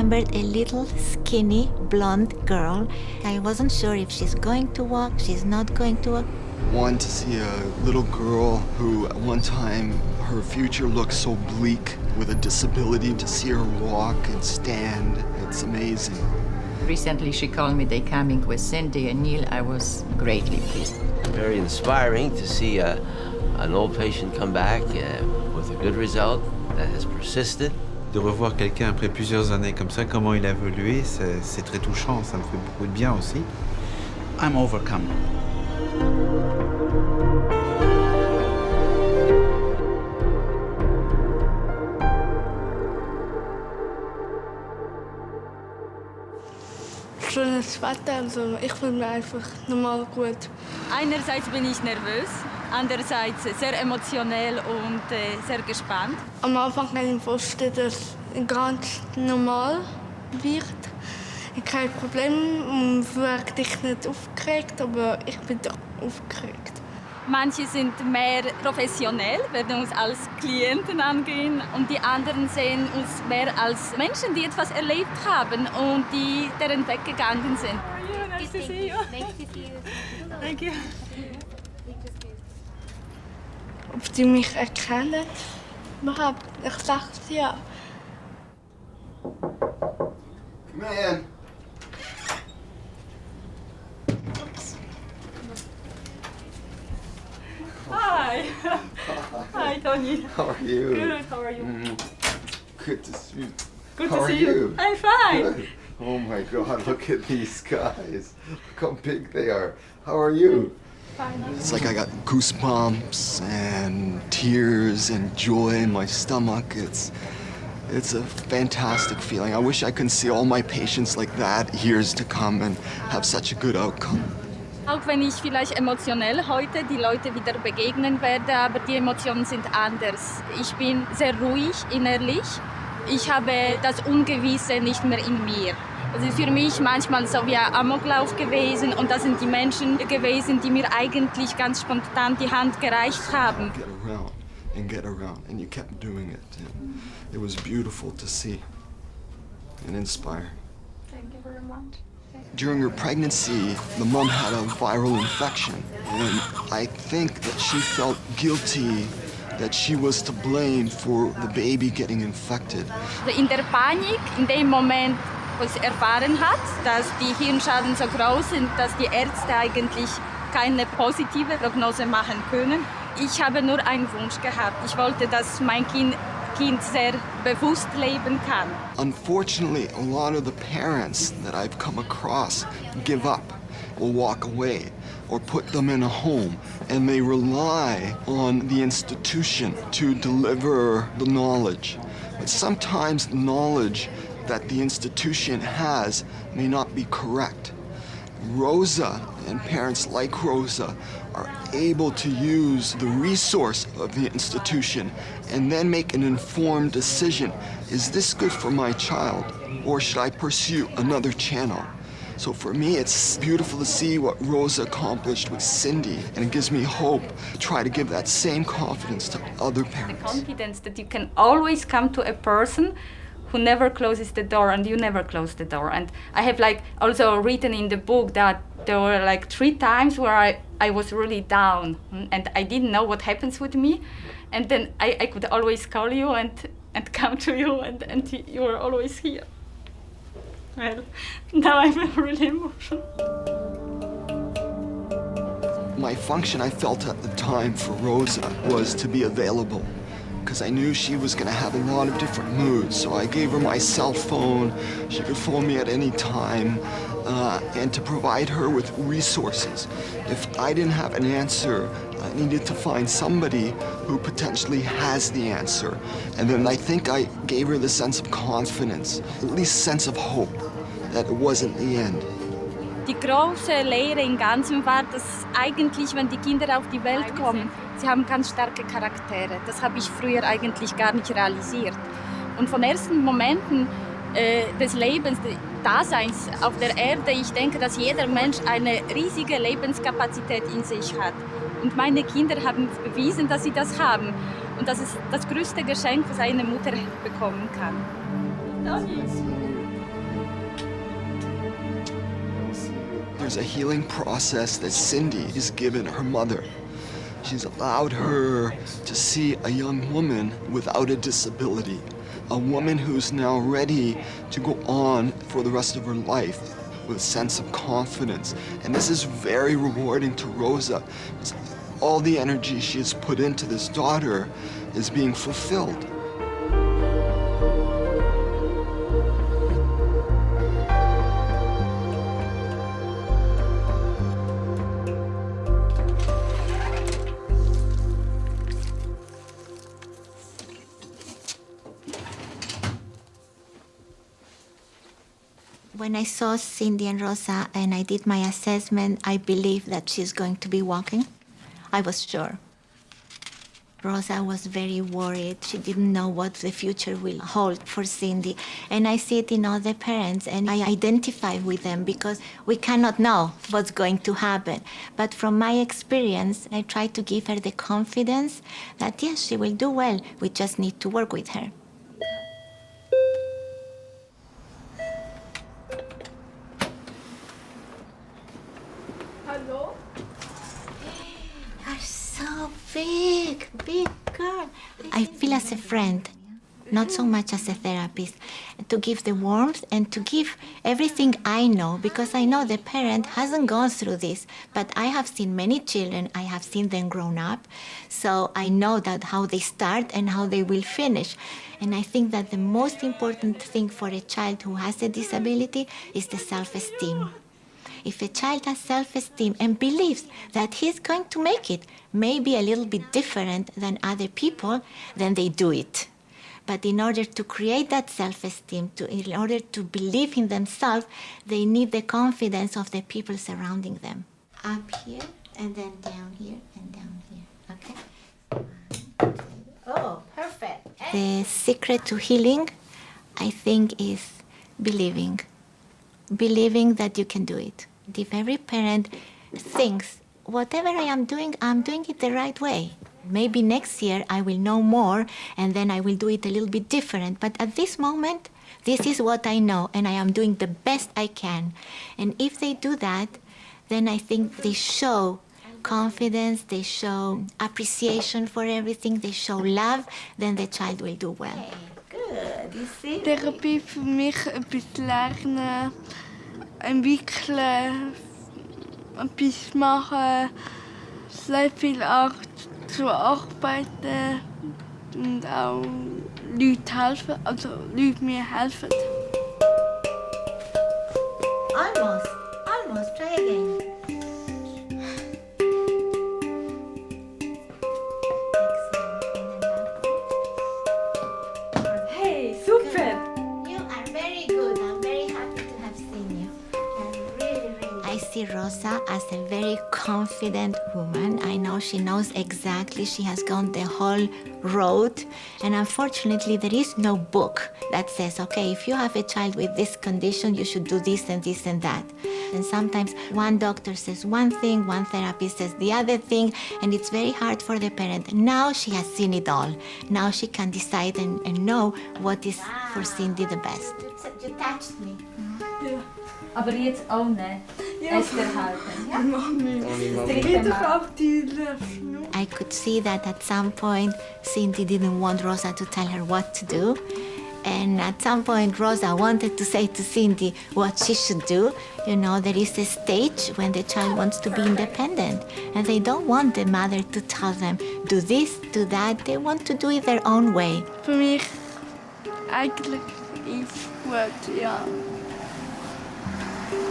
remembered a little skinny blonde girl. I wasn't sure if she's going to walk, she's not going to walk. One, to see a little girl who at one time her future looked so bleak with a disability, to see her walk and stand, it's amazing. Recently she called me, they coming with Cindy and Neil. I was greatly pleased. Very inspiring to see an old patient come back with a good result that has persisted. De revoir quelqu'un après plusieurs années comme ça, comment il a évolué, c'est très touchant, ça me fait beaucoup de bien aussi. I'm overcome. Schönes Wetter, also ich fühle mich einfach normal gut. Einerseits bin ich nervös, andererseits sehr emotionell und sehr gespannt. Am Anfang kann ich mir vorstellen, dass es ganz normal wird. Ich habe kein Problem und werde dich nicht aufgeregt, aber ich bin doch aufgeregt. Manche sind mehr professionell, werden uns als Klienten angehen und die anderen sehen uns mehr als Menschen, die etwas erlebt haben und die deren Weg gegangen sind. Nice to see you. Nice to see you. Thank you. Ob die mich erkennen? Überhaupt, ich sage ja. Man. Hi. Hi, Tony. How are you? Good, how are you? Good to see you. Good How to are see you. I'm fine. Good. Oh my God, look at these guys. Look how big they are. How are you? Fine. It's like I got goosebumps and tears and joy in my stomach. It's a fantastic feeling. I wish I could see all my patients like that years to come and have such a good outcome. Auch wenn ich vielleicht emotionell heute die Leute wieder begegnen werde, aber die Emotionen sind anders. Ich bin sehr ruhig innerlich. Ich habe das Ungewisse nicht mehr in mir. Das ist für mich manchmal so wie ein Amoklauf gewesen und das sind die Menschen gewesen, die mir eigentlich ganz spontan die Hand gereicht haben. Get around, and you kept doing it. And it was beautiful to see and inspire. Thank you very much. During her pregnancy, the mom had a viral infection, and I think that she felt guilty that she was to blame for the baby getting infected. In der Panik, in dem Moment, wo sie erfahren hat, dass die Hirnschaden so groß sind, dass die Ärzte eigentlich keine positive Prognose machen können. Ich habe nur einen Wunsch gehabt. Ich wollte, dass mein Kind sehr bewusst leben kann. Unfortunately, a lot of the parents that I've come across give up or walk away or put them in a home, and they rely on the institution to deliver the knowledge. But sometimes the knowledge that the institution has may not be correct. Rosa and parents like Rosa are able to use the resource of the institution and then make an informed decision. Is this good for my child, or should I pursue another channel? So for me, it's beautiful to see what Rosa accomplished with Cindy, and it gives me hope to try to give that same confidence to other parents. The confidence that you can always come to a person who never closes the door, and you never close the door. And I have also written in the book that there were 3 times where I was really down and I didn't know what happens with me. And then I could always call you and come to you and you were always here. Well, now I'm really emotional. My function, I felt at the time for Rosa, was to be available, because I knew she was going to have a lot of different moods. So I gave her my cell phone. She could phone me at any time, and to provide her with resources. If I didn't have an answer, I needed to find somebody who potentially has the answer. And then I think I gave her the sense of confidence, at least sense of hope, that it wasn't the end. Die große Lehre im Ganzen war, dass eigentlich, wenn die Kinder auf die Welt kommen, sie haben ganz starke Charaktere. Das habe ich früher eigentlich gar nicht realisiert. Und von ersten Momenten des Lebens, des Daseins auf der Erde, ich denke, dass jeder Mensch eine riesige Lebenskapazität in sich hat. Und meine Kinder haben bewiesen, dass sie das haben. Und das ist das größte Geschenk, was eine Mutter bekommen kann. there's a healing process that Cindy has given her mother. She's allowed her to see a young woman without a disability, a woman who's now ready to go on for the rest of her life with a sense of confidence. And this is very rewarding to Rosa. All the energy she has put into this daughter is being fulfilled. When I saw Cindy and Rosa and I did my assessment, I believed that she's going to be walking. I was sure. Rosa was very worried. She didn't know what the future will hold for Cindy. And I see it in other parents, and I identify with them because we cannot know what's going to happen. But from my experience, I try to give her the confidence that, yes, she will do well. We just need to work with her. Hello? You're so big girl. I feel as a friend, not so much as a therapist, to give the warmth and to give everything I know, because I know the parent hasn't gone through this, but I have seen many children, I have seen them grown up, so I know that how they start and how they will finish. And I think that the most important thing for a child who has a disability is the self-esteem. If a child has self-esteem and believes that he's going to make it, maybe a little bit different than other people, then they do it. But in order to create that self-esteem, in order to believe in themselves, they need the confidence of the people surrounding them. Up here, and then down here, and down here, okay? Oh, perfect. The secret to healing, I think, is believing. Believing that you can do it. If every parent thinks, whatever I am doing it the right way. Maybe next year I will know more and then I will do it a little bit different. But at this moment, this is what I know and I am doing the best I can. And if they do that, then I think they show confidence, they show appreciation for everything, they show love, then the child will do well. Good, you see? Therapie für mich etwas lernen, entwickeln, etwas machen, sehr viel auch zu arbeiten und auch Leute helfen, also Leute mir helfen. Almost, try again. Hey, super! You are very good. I'm very happy to have seen you. I see Rosa as a very confident woman. I know she knows exactly. She has gone the whole road. And unfortunately, there is no book that says, okay, if you have a child with this condition, you should do this and this and that. And sometimes one doctor says one thing, one therapist says the other thing, and it's very hard for the parent. Now she has seen it all. Now she can decide and know what is for Cindy the best. You touched me. Aber jetzt auch nicht. Esther halten. Ja? I could see that at some point Cindy didn't want Rosa to tell her what to do. And at some point Rosa wanted to say to Cindy what she should do. You know, there is a stage when the child wants to be independent. And they don't want the mother to tell them, do this, do that. They want to do it their own way. Für mich eigentlich ist gut, ja.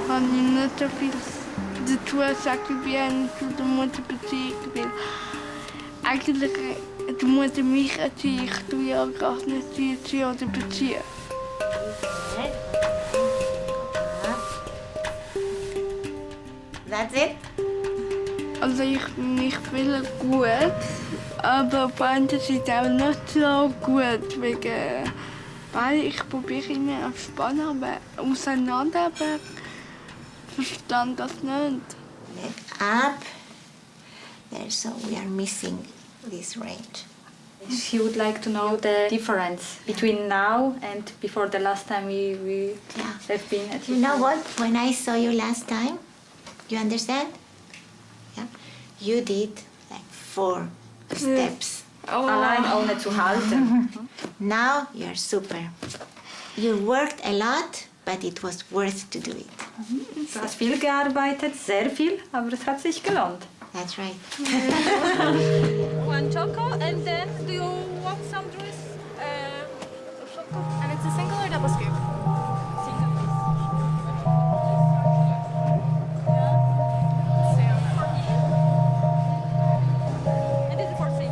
Habe ich nicht so viel dazu sagen wie eine zu der Mutterbeziehung, weil eigentlich die Mutter mich erzieht, ich tue ja gar nicht sie oder beziehen. That's it? Also ich fühle gut, aber auf der anderen Seite auch nicht so gut, wegen, weil ich probiere immer entspannen, aber auseinander, aber verstand das nicht. Up. There, so we are missing this range. She would like to know the difference between now and before the last time we have been at You know what? When I saw you last time, You understand? Yeah. You did like 4 steps. Allein ohne zu halten. Now you're super. You worked a lot, but it was worth to do it. Du hast viel gearbeitet, sehr viel, aber es hat sich gelohnt. That's right. One choco, and then do you want some juice? Choco. And it's a single or double scoop? Single, please. And this is for free.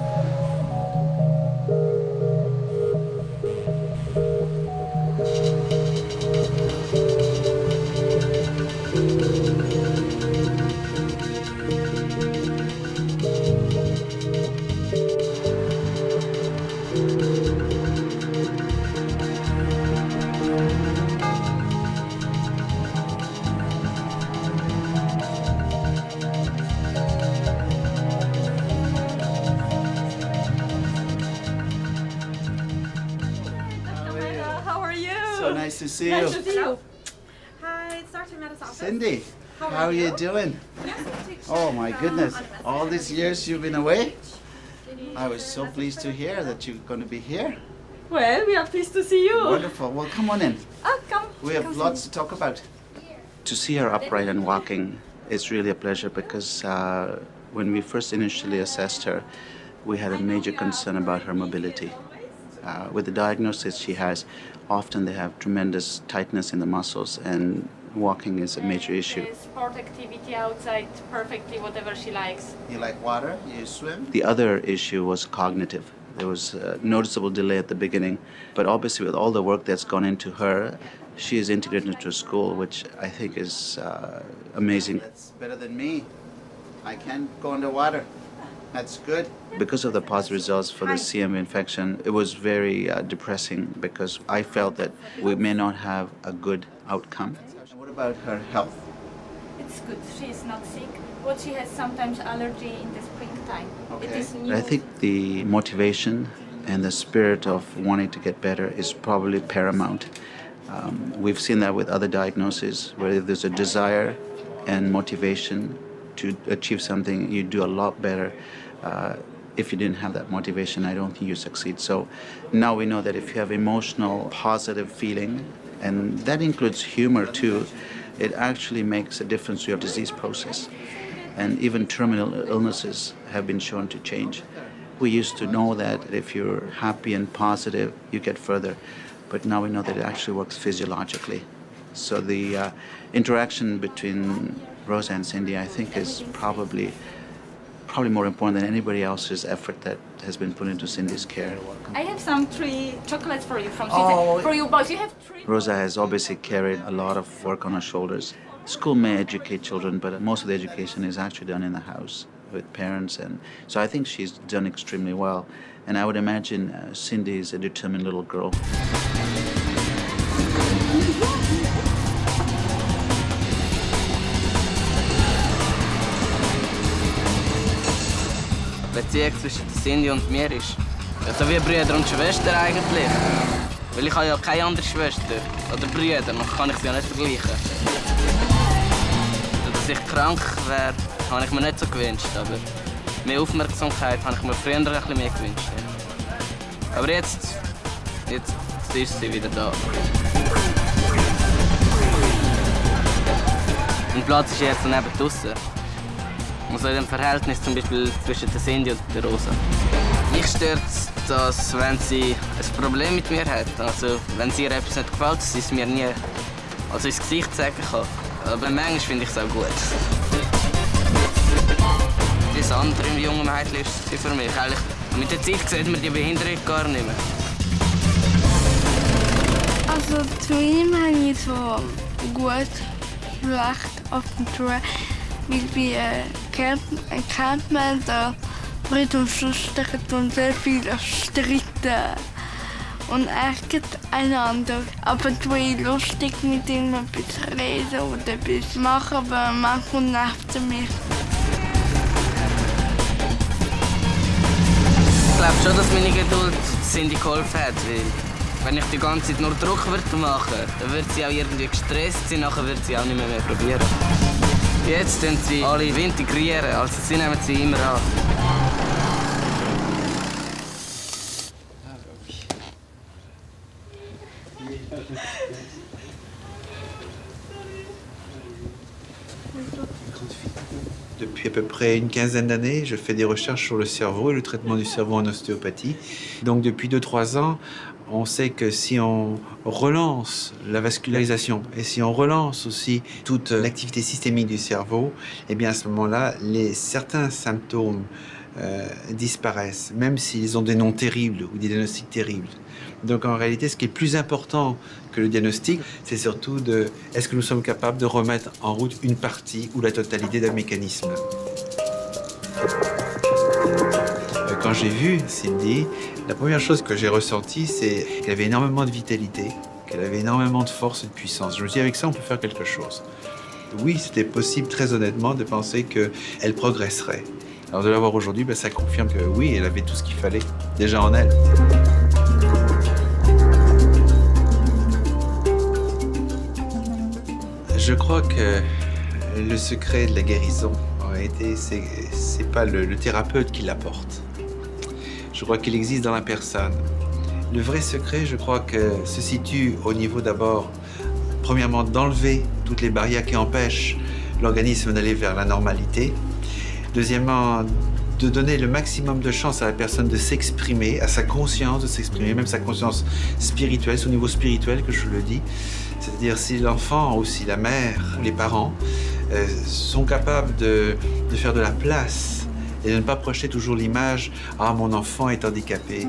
How are you? So nice to see you. Nice to see you. Hi, it's Dr. Meta's office. Cindy, how are you doing? Oh my goodness, all these years you've been away? I was so pleased to hear that you're going to be here. Well, we are pleased to see you. Wonderful. Well, come on in. Ah, come. We have lots to talk about. To see her upright and walking is really a pleasure because when we first initially assessed her, we had a major concern about her mobility. With the diagnosis she has, often they have tremendous tightness in the muscles and walking is a major issue. Sport activity outside perfectly, whatever she likes. You like water? You swim? The other issue was cognitive. There was a noticeable delay at the beginning, but obviously with all the work that's gone into her, she is integrated into school, which I think is amazing. That's better than me. I can't go underwater. That's good. Because of the positive results for the CMV infection, it was very depressing because I felt that we may not have a good outcome. What about her health? It's good. She is not sick. But she has sometimes allergy in the springtime. It is new. I think the motivation and the spirit of wanting to get better is probably paramount. We've seen that with other diagnoses where there's a desire and motivation to achieve something, you do a lot better. If you didn't have that motivation, I don't think you succeed. So now we know that if you have emotional, positive feeling, and that includes humor too, it actually makes a difference to your disease process. And even terminal illnesses have been shown to change. We used to know that if you're happy and positive, you get further. But now we know that it actually works physiologically. So the interaction between Rosa and Cindy, I think, is probably more important than anybody else's effort that has been put into Cindy's care. I have some 3 chocolates for you from Susan. For you both. You have 3. Rosa has obviously carried a lot of work on her shoulders. School may educate children, but most of the education is actually done in the house with parents. And so I think she's done extremely well. And I would imagine Cindy is a determined little girl. Die Beziehung zwischen Cindy und mir ist so wie Brüder und Schwester eigentlich. Weil ich habe ja keine andere Schwester oder Brüder, dann kann ich sie ja nicht vergleichen. Dass ich krank wäre, habe ich mir nicht so gewünscht, aber mehr Aufmerksamkeit habe ich mir früher ein bisschen mehr gewünscht. Aber jetzt ist sie wieder da. Und Platz ist jetzt neben draussen. Also in dem Verhältnis zum Beispiel zwischen der Cindy und der Rosa. Mich stört es, dass wenn sie ein Problem mit mir hat, also wenn sie ihr etwas nicht gefällt, dass sie es mir nie ins Gesicht sagen kann. Aber manchmal finde ich es auch gut. Das andere junge Mädchen ist sie für mich. Eigentlich, mit der Zeit sieht man die Behinderung gar nicht mehr. Also zu ihm habe ich so gut, schlecht auf der Tour. Weil wir kennt man da Brüder und Schwestern und sehr viel streiten und ärgert einander. Aber es ist lustig mit ihm ein bisschen reden oder etwas machen, aber manchmal nervt er mich. Ich glaube schon, dass meine Geduld Cindy geholfen hat, weil wenn ich die ganze Zeit nur Druck machen würde, dann würde sie auch irgendwie gestresst sein, nachher würde sie auch nicht mehr probieren. Jetzt tun sie alle integrieren, also sie nehmen sie immer an. Depuis à peu près une quinzaine d'années, je fais des recherches sur le cerveau et le traitement du cerveau en ostéopathie. Donc depuis 2-3 ans, on sait que si on relance la vascularisation et si on relance aussi toute l'activité systémique du cerveau, eh bien à ce moment-là, certains symptômes disparaissent, même s'ils ont des noms terribles ou des diagnostics terribles. Donc en réalité, ce qui est plus important que le diagnostic, c'est surtout est-ce que nous sommes capables de remettre en route une partie ou la totalité d'un mécanisme. Quand j'ai vu Cindy, la première chose que j'ai ressentie, c'est qu'elle avait énormément de vitalité, qu'elle avait énormément de force et de puissance. Je me suis dit, avec ça, on peut faire quelque chose. Oui, c'était possible, très honnêtement, de penser qu'elle progresserait. Alors de la voir aujourd'hui, ça confirme que oui, elle avait tout ce qu'il fallait déjà en elle. Je crois que le secret de la guérison, en réalité, c'est pas le thérapeute qui l'apporte. Je crois qu'il existe dans la personne. Le vrai secret, je crois que se situe au niveau d'abord, premièrement, d'enlever toutes les barrières qui empêchent l'organisme d'aller vers la normalité. Deuxièmement, de donner le maximum de chance à la personne de s'exprimer, à sa conscience de s'exprimer, même sa conscience spirituelle, c'est au niveau spirituel que je le dis. C'est-à-dire si l'enfant ou si la mère ou les parents sont capables de faire de la place et de ne pas projeter toujours l'image « Ah, mon enfant est handicapé ».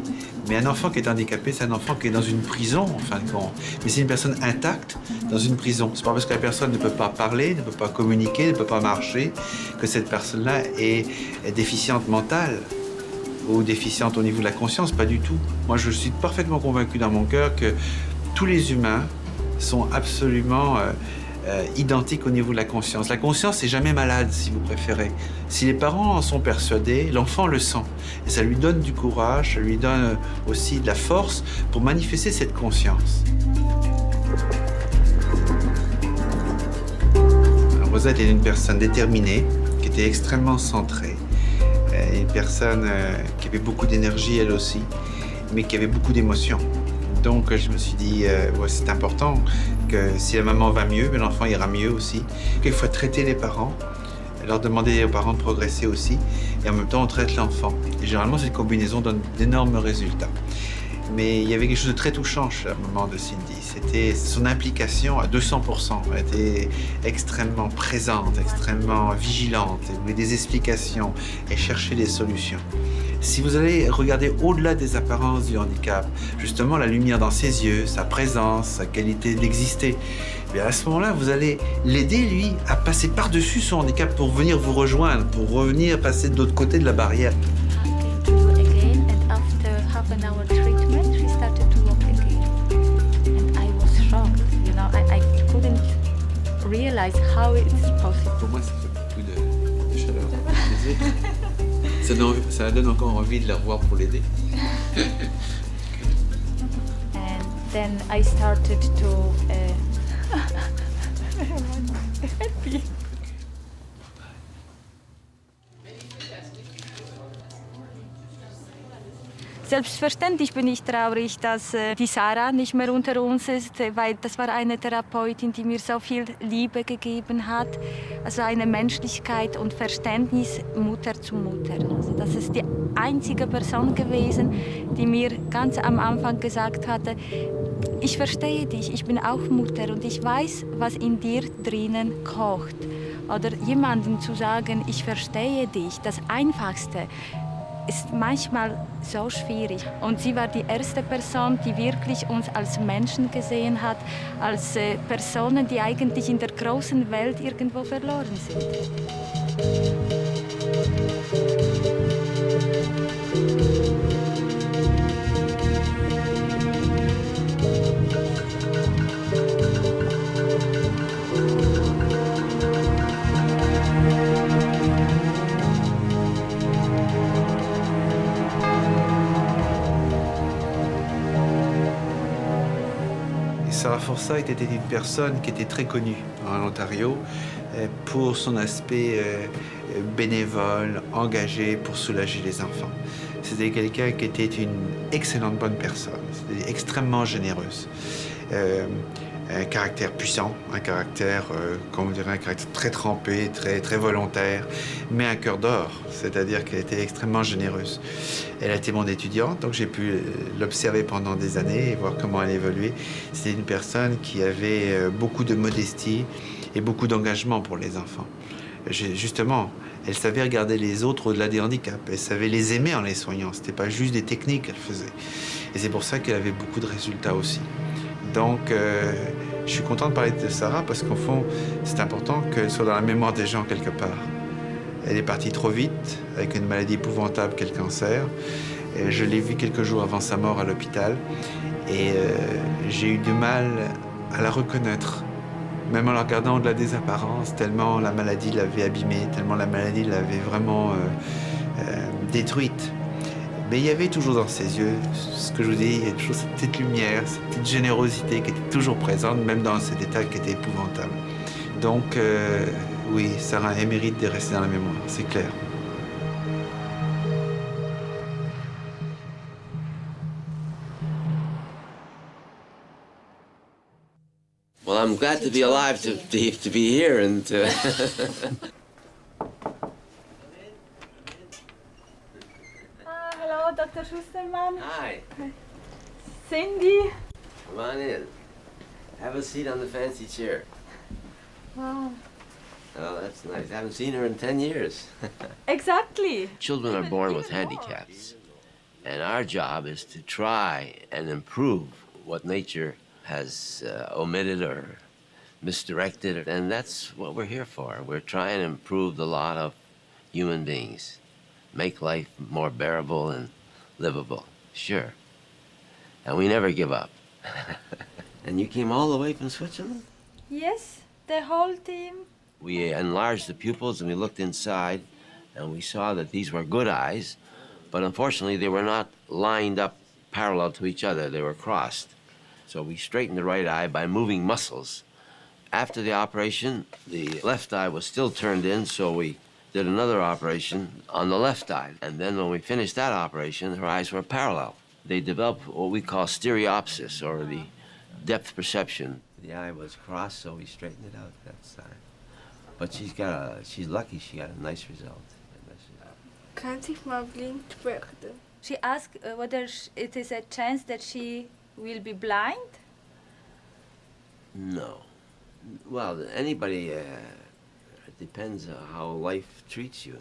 Mais un enfant qui est handicapé, c'est un enfant qui est dans une prison, en fin de compte. Mais c'est une personne intacte dans une prison. C'est pas parce que la personne ne peut pas parler, ne peut pas communiquer, ne peut pas marcher, que cette personne-là est déficiente mentale ou déficiente au niveau de la conscience, pas du tout. Moi, je suis parfaitement convaincu dans mon cœur que tous les humains sont absolument identiques au niveau de la conscience. La conscience n'est jamais malade, si vous préférez. Si les parents en sont persuadés, l'enfant le sent. Et ça lui donne du courage, ça lui donne aussi de la force pour manifester cette conscience. Rosette est une personne déterminée, qui était extrêmement centrée. Une personne qui avait beaucoup d'énergie, elle aussi, mais qui avait beaucoup d'émotions. Donc je me suis dit, c'est important que si la maman va mieux, l'enfant ira mieux aussi. Il faut traiter les parents, leur demander aux parents de progresser aussi, et en même temps on traite l'enfant. Et généralement cette combinaison donne d'énormes résultats. Mais il y avait quelque chose de très touchant chez la maman de Cindy. C'était son implication à 200%. Elle était extrêmement présente, extrêmement vigilante. Elle voulait des explications et chercher des solutions. Si vous allez regarder au-delà des apparences du handicap, justement la lumière dans ses yeux, sa présence, sa qualité d'exister, et à ce moment-là, vous allez l'aider, lui, à passer par-dessus son handicap pour venir vous rejoindre, pour revenir passer de l'autre côté de la barrière. Pour moi, ça fait beaucoup de chaleur. Ça donne encore envie de la revoir pour l'aider. And then I started to Selbstverständlich bin ich traurig, dass die Sarah nicht mehr unter uns ist, weil das war eine Therapeutin, die mir so viel Liebe gegeben hat, also eine Menschlichkeit und Verständnis Mutter zu Mutter. Also das ist die einzige Person gewesen, die mir ganz am Anfang gesagt hatte, ich verstehe dich, ich bin auch Mutter und ich weiß, was in dir drinnen kocht. Oder jemandem zu sagen, ich verstehe dich, das Einfachste, ist manchmal so schwierig. Und sie war die erste Person, die wirklich uns als Menschen gesehen hat, als Personen, die eigentlich in der großen Welt irgendwo verloren sind. Sarah Forsyth était une personne qui était très connue en Ontario. pour son aspect bénévole, engagé pour soulager les enfants. C'était quelqu'un qui était une excellente bonne personne, c'était extrêmement généreuse. Un caractère puissant, un caractère, comment dirait, un caractère très trempé, très volontaire, mais un cœur d'or, c'est-à-dire qu'elle était extrêmement généreuse. Elle a été mon étudiante, donc j'ai pu l'observer pendant des années et voir comment elle évoluait. C'était une personne qui avait beaucoup de modestie et beaucoup d'engagement pour les enfants. Justement, elle savait regarder les autres au-delà des handicaps, elle savait les aimer en les soignant, c'était pas juste des techniques qu'elle faisait. Et c'est pour ça qu'elle avait beaucoup de résultats aussi. Donc, je suis content de parler de Sarah parce qu'au fond, c'est important qu'elle soit dans la mémoire des gens quelque part. Elle est partie trop vite, avec une maladie épouvantable qu'est le cancer. Et je l'ai vue quelques jours avant sa mort à l'hôpital. Et j'ai eu du mal à la reconnaître, même en la regardant au-delà des apparences, tellement la maladie l'avait abîmée, tellement la maladie l'avait vraiment détruite. Mais il y avait toujours dans ses yeux, ce que je vous dis, il y a toujours cette petite lumière, cette petite générosité qui était toujours présente, même dans cet état qui était épouvantable. Donc, oui, Sarah, elle mérite de rester dans la mémoire, c'est clair. Well, I'm glad to be alive to be here and to... Hello, Dr. Schusterman. Hi. Cindy. Come on in. Have a seat on the fancy chair. Wow. Oh, that's nice. I haven't seen her in 10 years. Exactly. Children are born with handicaps, and our job is to try and improve what nature has omitted or misdirected, and that's what we're here for. We're trying to improve the lot of human beings, make life more bearable and livable, sure. And we never give up. And you came all the way from Switzerland? Yes, the whole team. We enlarged the pupils and we looked inside and we saw that these were good eyes, but unfortunately they were not lined up parallel to each other, they were crossed. So we straightened the right eye by moving muscles. After the operation, the left eye was still turned in, so we did another operation on the left eye. And then when we finished that operation, her eyes were parallel. They developed what we call stereopsis, or the depth perception. The eye was crossed, so we straightened it out that side. But she's lucky she got a nice result. Kann sich mal blind werden? She asked whether it is a chance that she will be blind. No. Well, anybody, it depends on how life treats you.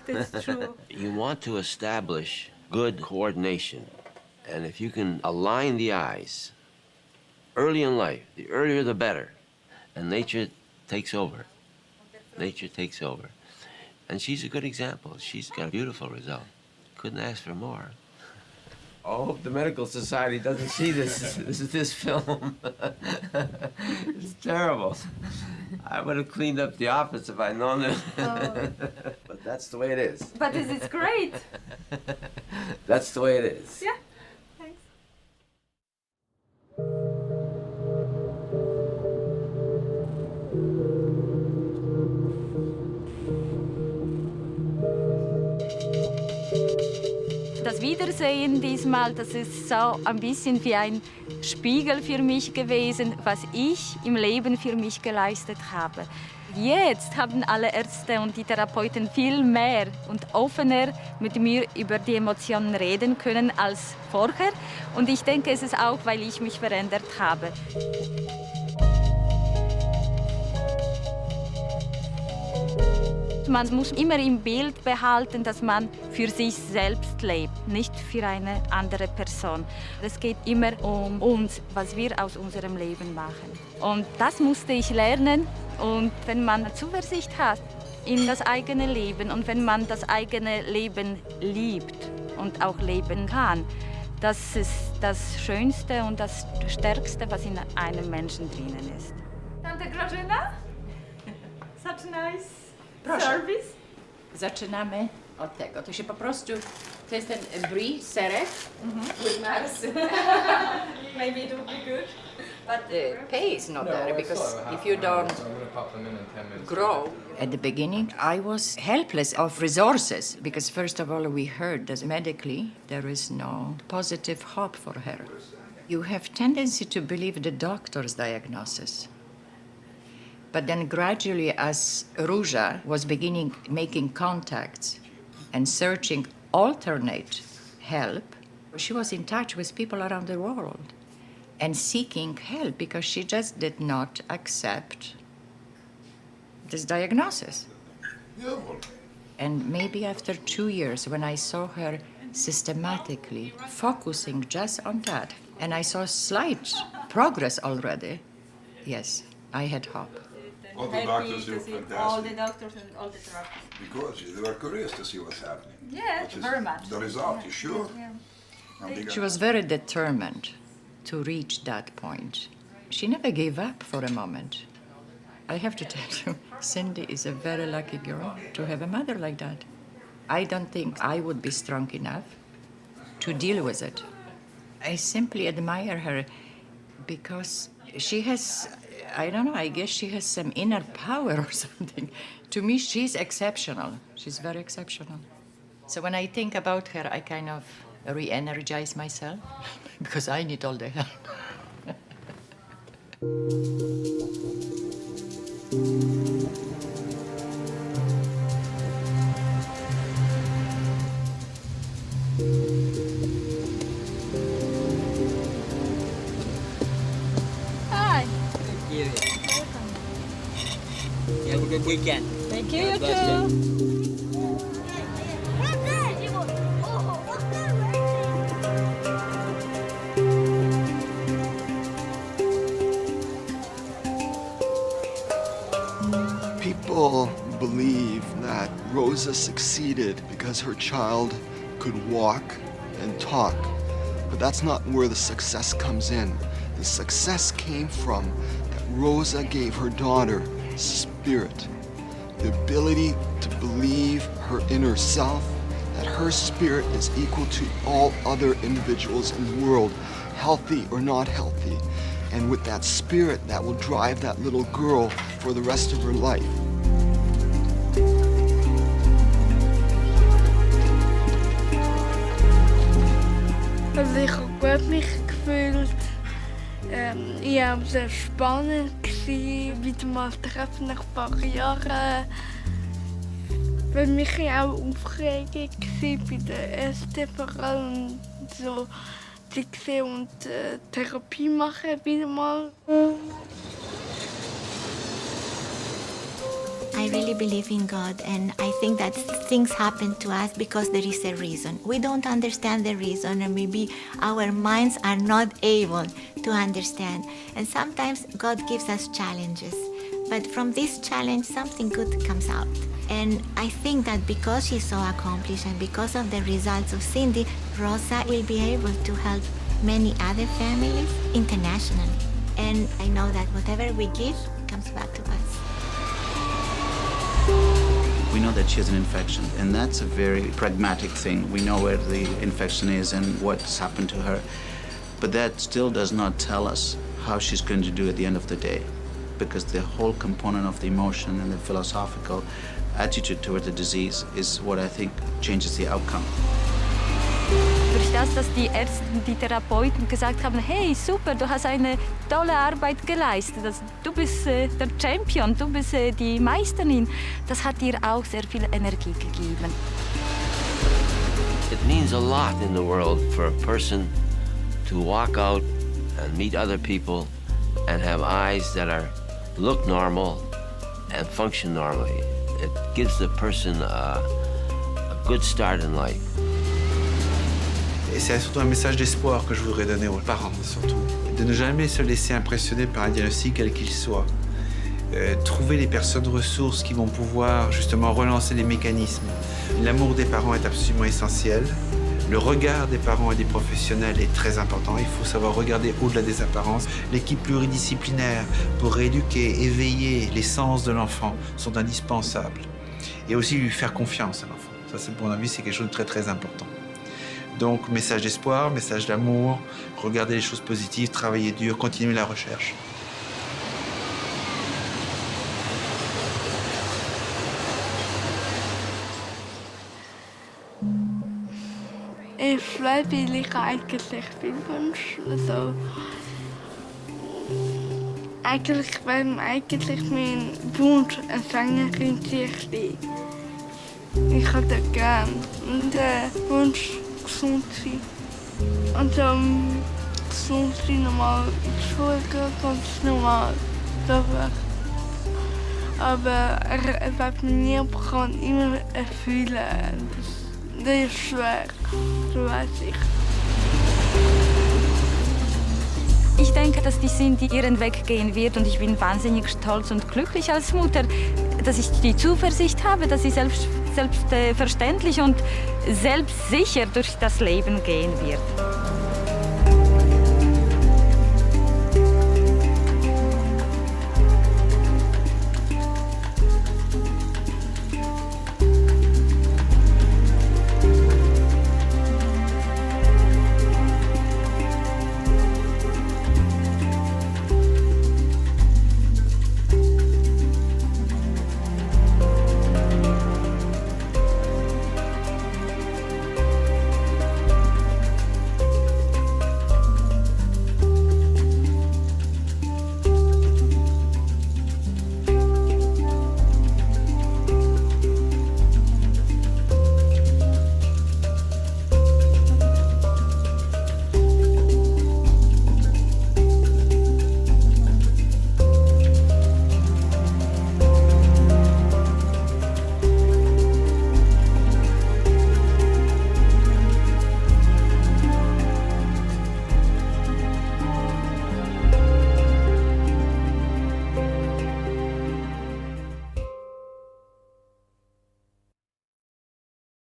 That's true. You want to establish good coordination. And if you can align the eyes early in life, the earlier the better. And nature takes over. Nature takes over. And she's a good example. She's got a beautiful result. Couldn't ask for more. Oh, the medical society doesn't see this film. It's terrible. I would have cleaned up the office if I'd known it. Oh. But that's the way it is. But this is great. That's the way it is. Yeah, thanks. Das Wiedersehen diesmal, das ist so ein bisschen wie ein Spiegel für mich gewesen, was ich im Leben für mich geleistet habe. Jetzt haben alle Ärzte und die Therapeuten viel mehr und offener mit mir über die Emotionen reden können als vorher. Und ich denke, es ist auch, weil ich mich verändert habe. Man muss immer im Bild behalten, dass man für sich selbst lebt, nicht für eine andere Person. Es geht immer um uns, was wir aus unserem Leben machen. Und das musste ich lernen. Und wenn man Zuversicht hat in das eigene Leben und wenn man das eigene Leben liebt und auch leben kann, das ist das Schönste und das Stärkste, was in einem Menschen drinnen ist. Tante Grażyna? Such nice. Proszę. Service. Zaczynamy od tego. To się po prostu, to jest ten brie serek with Mars. Maybe it would be good. But the pay is not there because if you don't grow. At the beginning, I was helpless of resources because first of all, we heard that medically there is no positive hope for her. You have tendency to believe the doctor's diagnosis. But then gradually, as Ruja was beginning making contacts and searching alternate help, she was in touch with people around the world and seeking help because she just did not accept this diagnosis. And maybe after 2 years, when I saw her systematically focusing just on that, and I saw slight progress already, yes, I had hope. All the doctors do fantastic. All the doctors and all the therapists. Because they were curious to see what's happening. Yes, very much. The result, you sure? Yeah. She was very determined to reach that point. She never gave up for a moment. I have to tell you, Cindy is a very lucky girl to have a mother like that. I don't think I would be strong enough to deal with it. I simply admire her because she has, I don't know, I guess she has some inner power or something. To me, she's exceptional. She's very exceptional. So when I think about her, I kind of re-energize myself because I need all the help. Hi. Thank you. You have a good weekend. Thank you, you too. People believe that Rosa succeeded because her child could walk and talk, but that's not where the success comes in. The success came from that Rosa gave her daughter spirit, the ability to believe her inner self, that her spirit is equal to all other individuals in the world, healthy or not healthy. And with that spirit, that will drive that little girl for the rest of her life. Also ich habe gut mich gefühlt. Ja, es war sehr spannend, wieder mal treffen nach ein paar Jahren. Für mich auch Aufregung bei der ersten vor allem so die gesehen und Therapie machen wieder mal. I really believe in God, and I think that things happen to us because there is a reason. We don't understand the reason, and maybe our minds are not able to understand. And sometimes God gives us challenges, but from this challenge, something good comes out. And I think that because she's so accomplished and because of the results of Cindy, Rosa will be able to help many other families internationally. And I know that whatever we give comes back to us. We know that she has an infection, and that's a very pragmatic thing. We know where the infection is and what's happened to her. But that still does not tell us how she's going to do at the end of the day, because the whole component of the emotion and the philosophical attitude toward the disease is what I think changes the outcome. Durch das, dass die Ärzte und die Therapeuten gesagt haben, hey, super, du hast eine tolle Arbeit geleistet, du bist der Champion, du bist die Meisterin, das hat ihr auch sehr viel Energie gegeben. It means a lot in the world for a person to walk out and meet other people and have eyes that look normal and function normally. It gives the person a good start in life. Et c'est surtout un message d'espoir que je voudrais donner aux parents, surtout. De ne jamais se laisser impressionner par un diagnostic quel qu'il soit. Trouver les personnes ressources qui vont pouvoir justement relancer les mécanismes. L'amour des parents est absolument essentiel. Le regard des parents et des professionnels est très important. Il faut savoir regarder au-delà des apparences. L'équipe pluridisciplinaire pour rééduquer, éveiller les sens de l'enfant sont indispensables. Et aussi lui faire confiance à l'enfant. Ça, c'est, pour mon avis, c'est quelque chose de très, très important. Donc, message d'espoir, message d'amour, regarder les choses positives, travailler dur, continuer la recherche. Ich freiwillig eigentlich viel Wunsch. Also, eigentlich wäre mein Wunsch eine Sängerin sein. Ich hätte gern. Und der Wunsch, gesund sein. Und gesund sein, normal in die Schule gehen, ganz normal. Aber was man nie kann, immer erfüllen. Das ist schwer, so weiß ich. Ich denke, dass die sind, die ihren Weg gehen wird, und ich bin wahnsinnig stolz und glücklich als Mutter, dass ich die Zuversicht habe, dass sie selbstverständlich und selbstsicher durch das Leben gehen wird.